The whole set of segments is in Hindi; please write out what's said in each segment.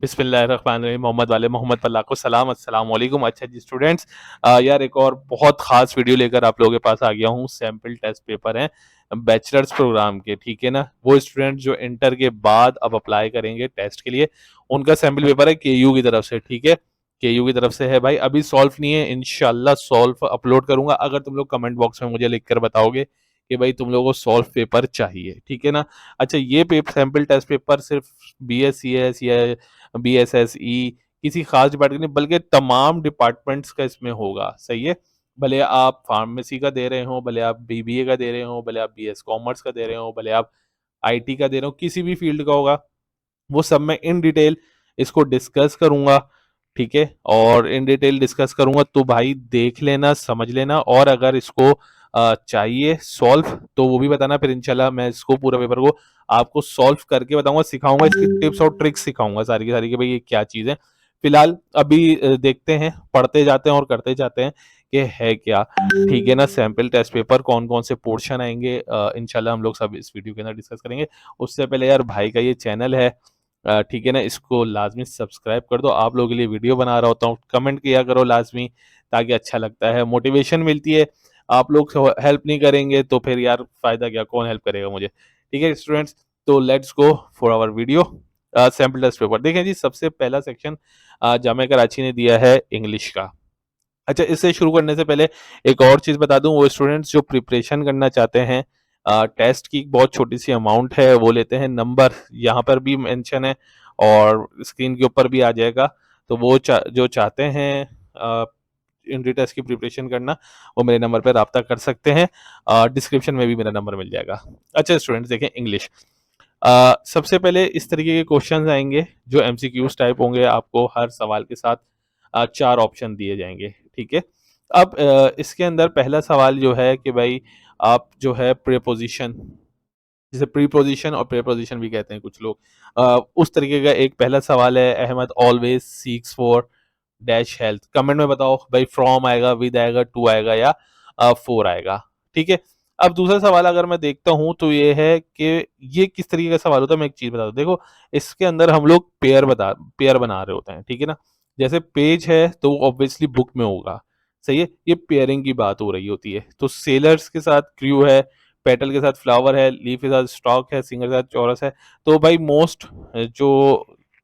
बिस्मिल्लाहिर्रहमानिर्रहीम। मोहम्मद वाले मोहम्मद पर लाखों सलाम। अस्सलाम वालेकुम। अच्छा जी स्टूडेंट्स, यार एक और बहुत खास वीडियो लेकर आप लोगों के पास आ गया हूँ। सैम्पल टेस्ट पेपर हैं बैचलर्स प्रोग्राम के, ठीक है ना। वो स्टूडेंट जो इंटर के बाद अब अप्लाई करेंगे टेस्ट के लिए, उनका सैम्पल पेपर है केयू की तरफ से, ठीक है। केयू की तरफ से है भाई, अभी सॉल्व नहीं है, इंशाल्लाह सॉल्व अपलोड करूंगा अगर तुम लोग कमेंट बॉक्स में मुझे लिख कर बताओगे कि भाई तुम लोगों को सॉल्व पेपर चाहिए, ठीक है ना। अच्छा, ये पेपर सैम्पल टेस्ट पेपर सिर्फ BS CS या BSSE किसी खास डिपार्टमेंट नहीं, बल्कि तमाम डिपार्टमेंट्स का इसमें होगा, सही है। भले आप फार्मेसी का दे रहे हो, भले आप BBA का दे रहे हो, भले आप BS कॉमर्स का दे रहे हो, भले आप IT का दे रहे हो, किसी भी फील्ड का होगा, वो सब मैं इन डिटेल इसको डिस्कस करूंगा, ठीक है। और इन डिटेल डिस्कस करूंगा तो भाई देख लेना, समझ लेना, और अगर इसको चाहिए सॉल्व तो वो भी बताना, फिर इंशाल्लाह मैं इसको पूरा पेपर को आपको सॉल्व करके बताऊंगा, सिखाऊंगा, इसकी टिप्स और ट्रिक्स सिखाऊंगा सारी की सारी कि भाई ये क्या चीज़ है। फिलहाल अभी देखते हैं, पढ़ते जाते हैं और करते जाते हैं कि है क्या, ठीक है ना। सैम्पल टेस्ट पेपर कौन कौन से पोर्शन आएंगे, इंशाल्लाह हम लोग सब इस वीडियो के अंदर डिस्कस करेंगे। उससे पहले यार भाई का ये चैनल है, ठीक है ना, इसको लाजमी सब्सक्राइब कर दो। आप लोगों के लिए वीडियो बना रहा होता हूँ, कमेंट किया करो लाजमी, ताकि अच्छा लगता है, मोटिवेशन मिलती है। आप लोग हेल्प नहीं करेंगे तो फिर यार फायदा क्या, कौन हेल्प करेगा मुझे, ठीक है स्टूडेंट्स। तो let's go for our video. Sample test paper देखें जी। सबसे पहला सेक्शन जामिया कराची ने दिया है इंग्लिश का। अच्छा, इससे शुरू करने से पहले एक और चीज़ बता दूं, वो स्टूडेंट्स जो प्रिपरेशन करना चाहते हैं, टेस्ट की बहुत छोटी सी अमाउंट है, वो लेते हैं, नंबर यहाँ पर भी मेंशन है और स्क्रीन के ऊपर भी आ जाएगा। तो वो जो चाहते हैं इंट्री टेस्ट की प्रिपरेशन करना, वो मेरे नंबर पर रब्ता कर सकते हैं, डिस्क्रिप्शन में भी मेरा नंबर मिल जाएगा। अच्छा स्टूडेंट्स देखें इंग्लिश। सबसे पहले इस तरीके के क्वेश्चंस आएंगे जो MCQs टाइप होंगे, आपको हर सवाल के साथ 4 ऑप्शन दिए जाएंगे, ठीक है। अब इसके अंदर पहला सवाल जो है कि भाई आप जो है प्रीपोजिशन, जिसे प्रीपोजिशन और प्रीपोजिशन भी कहते हैं कुछ लोग, उस तरीके का एक पहला सवाल है। Ahmed always seeks for dash health. Comment में बताओ भाई फ्रॉम आएगा, विद आएगा, टू आएगा या फॉर आएगा, ठीक है। अब दूसरा सवाल अगर मैं देखता हूं तो ये है कि ये किस तरीके का सवाल होता है, मैं एक चीज बता दूं। देखो, इसके अंदर हम लोग पेयर बना रहे होते हैं, ठीक है ना। जैसे पेज है तो वो ऑब्वियसली बुक में होगा, सही है, ये पेयरिंग की बात हो रही होती है। तो सेलर्स के साथ क्रू है, पेटल के साथ फ्लावर है, लीफ के साथ स्टॉक है, सिंगर के साथ चौरस है। तो भाई मोस्ट जो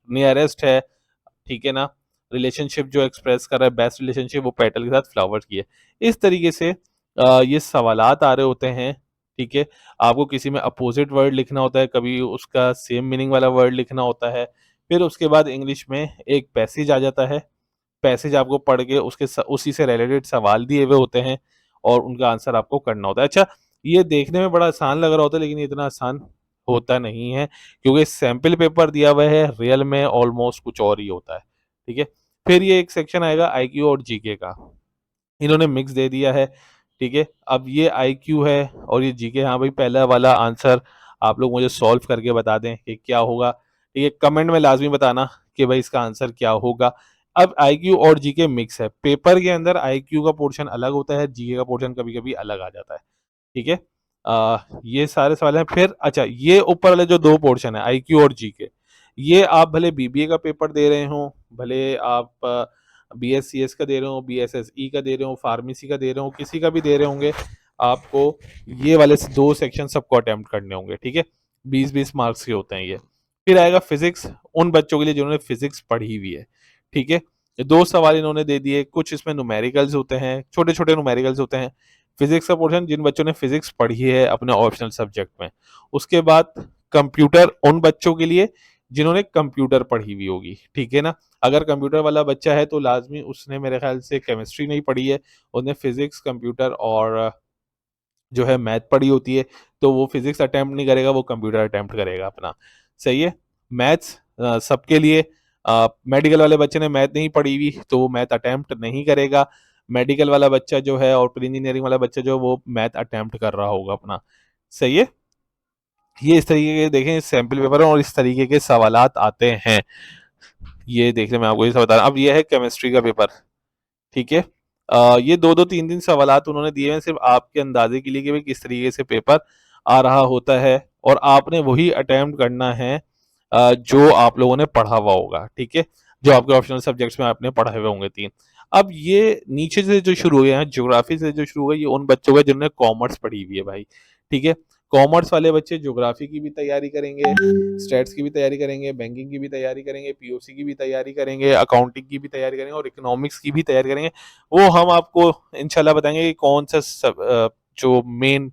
नियरेस्ट है, ठीक है ना, रिलेशनशिप जो एक्सप्रेस कर रहा है, बेस्ट रिलेशनशिप, वो पेटल के साथ फ्लावर्स की है। इस तरीके से ये सवालात आ रहे होते हैं, ठीक है। आपको किसी में अपोजिट वर्ड लिखना होता है, कभी उसका सेम मीनिंग वाला वर्ड लिखना होता है। फिर उसके बाद इंग्लिश में एक पैसेज आ जाता है, पैसेज आपको पढ़ के उसी से रिलेटेड सवाल दिए हुए होते हैं और उनका आंसर आपको करना होता है। अच्छा, ये देखने में बड़ा आसान लग रहा होता है, लेकिन ये इतना आसान होता नहीं है, क्योंकि सैंपल पेपर दिया हुआ है, रियल में ऑलमोस्ट कुछ और ही होता है, ठीक है। फिर ये एक सेक्शन आएगा IQ और GK का, इन्होंने मिक्स दे दिया है, ठीक है। अब ये IQ है और ये GK। हाँ भाई, पहला वाला आंसर आप लोग मुझे सॉल्व करके बता दें कि क्या होगा, ठीक है। कमेंट में लाजमी बताना कि भाई इसका आंसर क्या होगा। अब IQ और GK मिक्स है, पेपर के अंदर IQ का पोर्शन अलग होता है, GK का पोर्शन कभी कभी अलग आ जाता है, ठीक है। ये सारे सवाल हैं। फिर अच्छा, ये ऊपर वाले जो दो पोर्शन है IQ और GK, ये आप भले BBA का पेपर दे रहे हो, भले आप BSCS का दे रहे हो, BSSE का दे रहे हो, फार्मेसी का दे रहे हो, किसी का भी दे रहे होंगे, आपको ये वाले दो सेक्शन सबको अटेम्प्ट करने होंगे, ठीक है। 20-20 मार्क्स के होते हैं ये। फिर आएगा फिजिक्स, उन बच्चों के लिए जिन्होंने फिजिक्स पढ़ी हुई है, ठीक है। ये दो सवाल इन्होंने दे दिए, कुछ इसमें न्यूमेरिकल्स होते हैं, छोटे छोटे न्यूमेरिकल्स होते हैं। फिजिक्स का पोर्शन जिन बच्चों ने फिजिक्स पढ़ी है अपने ऑप्शनल सब्जेक्ट में। उसके बाद कंप्यूटर उन बच्चों के लिए जिन्होंने कंप्यूटर पढ़ी हुई होगी, ठीक है ना। अगर कंप्यूटर वाला बच्चा है तो लाजमी उसने मेरे ख्याल से केमिस्ट्री नहीं पढ़ी है, उसने फिजिक्स, कंप्यूटर और जो है मैथ पढ़ी होती है, तो वो फिजिक्स अटेम्प्ट नहीं करेगा, वो कंप्यूटर अटेम्प्ट करेगा अपना, सही है। मैथ्स सबके लिए, मेडिकल वाले बच्चे ने मैथ नहीं पढ़ी हुई तो वो मैथ अटेम्प्ट नहीं करेगा। मेडिकल वाला बच्चा जो है और प्री इंजीनियरिंग वाला बच्चा जो, वो मैथ अटेम्प्ट कर रहा होगा अपना, सही है। ये इस तरीके के देखें सैंपल पेपर और इस तरीके के सवालात आते हैं। ये देखने में आपको ये सब बता रहा हूं। अब ये है केमिस्ट्री का पेपर, ठीक है। ये दो दो तीन तीन सवालात उन्होंने दिए हैं सिर्फ आपके अंदाजे के लिए कि भाई किस तरीके से पेपर आ रहा होता है, और आपने वही अटेम्प्ट करना है जो आप लोगों ने पढ़ा हुआ होगा, ठीक है, जो आपके ऑप्शनल सब्जेक्ट्स में आपने पढ़े हुए होंगे 3। अब ये नीचे से जो शुरू हो गया है, ज्योग्राफी से जो शुरू हुआ, ये उन बच्चों का जिन्होंने कॉमर्स पढ़ी हुई है भाई, ठीक है। कॉमर्स वाले बच्चे ज्योग्राफी की भी तैयारी करेंगे, स्टैट्स की भी तैयारी करेंगे, बैंकिंग की भी तैयारी करेंगे, पीओसी की भी तैयारी करेंगे, अकाउंटिंग की भी तैयारी करेंगे और इकोनॉमिक्स की भी तैयारी करेंगे। वो हम आपको इंशाल्लाह बताएंगे कि कौन सा जो मेन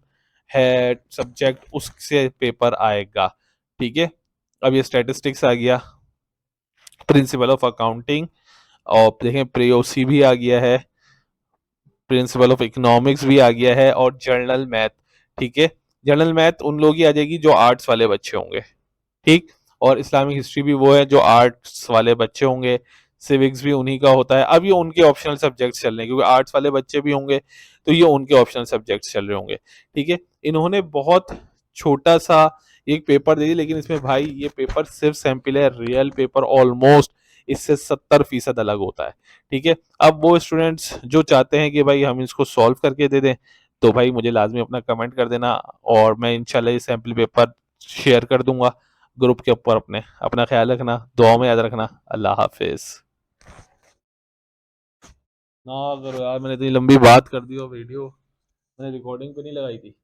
है सब्जेक्ट उससे पेपर आएगा, ठीक है। अब ये स्टैटिस्टिक्स आ गया, प्रिंसिपल ऑफ अकाउंटिंग, और देखें प्रेओसी भी आ गया है, प्रिंसिपल ऑफ इकोनॉमिक्स भी आ गया है, और जर्नल मैथ, ठीक है। जर्नल मैथ उन लोग ही आ जाएगी जो आर्ट्स वाले बच्चे होंगे, ठीक। और इस्लामिक हिस्ट्री भी वो है जो आर्ट्स वाले बच्चे होंगे, सिविक्स भी उन्हीं का होता है। अब ये उनके ऑप्शनल सब्जेक्ट्स चल रहे हैं क्योंकि आर्ट्स वाले बच्चे भी होंगे, तो ये उनके ऑप्शनल सब्जेक्ट्स चल रहे होंगे, ठीक है। इन्होंने बहुत छोटा सा एक पेपर दे दिया, लेकिन इसमें भाई ये पेपर सिर्फ सैंपल है, रियल पेपर ऑलमोस्ट इससे 70% अलग होता है, ठीक है। अब वो स्टूडेंट्स जो चाहते हैं कि भाई हम इसको सॉल्व करके दे दें, तो भाई मुझे लाजमी अपना कमेंट कर देना, और मैं इंशाल्लाह ये सैंपल पेपर शेयर कर दूंगा ग्रुप के ऊपर अपने। अपना ख्याल रखना, दुआ में याद रखना। अल्लाह हाफिज। ना करो यार, मैंने इतनी लंबी बात कर दी और वीडियो मैंने रिकॉर्डिंग पे नहीं लगाई थी।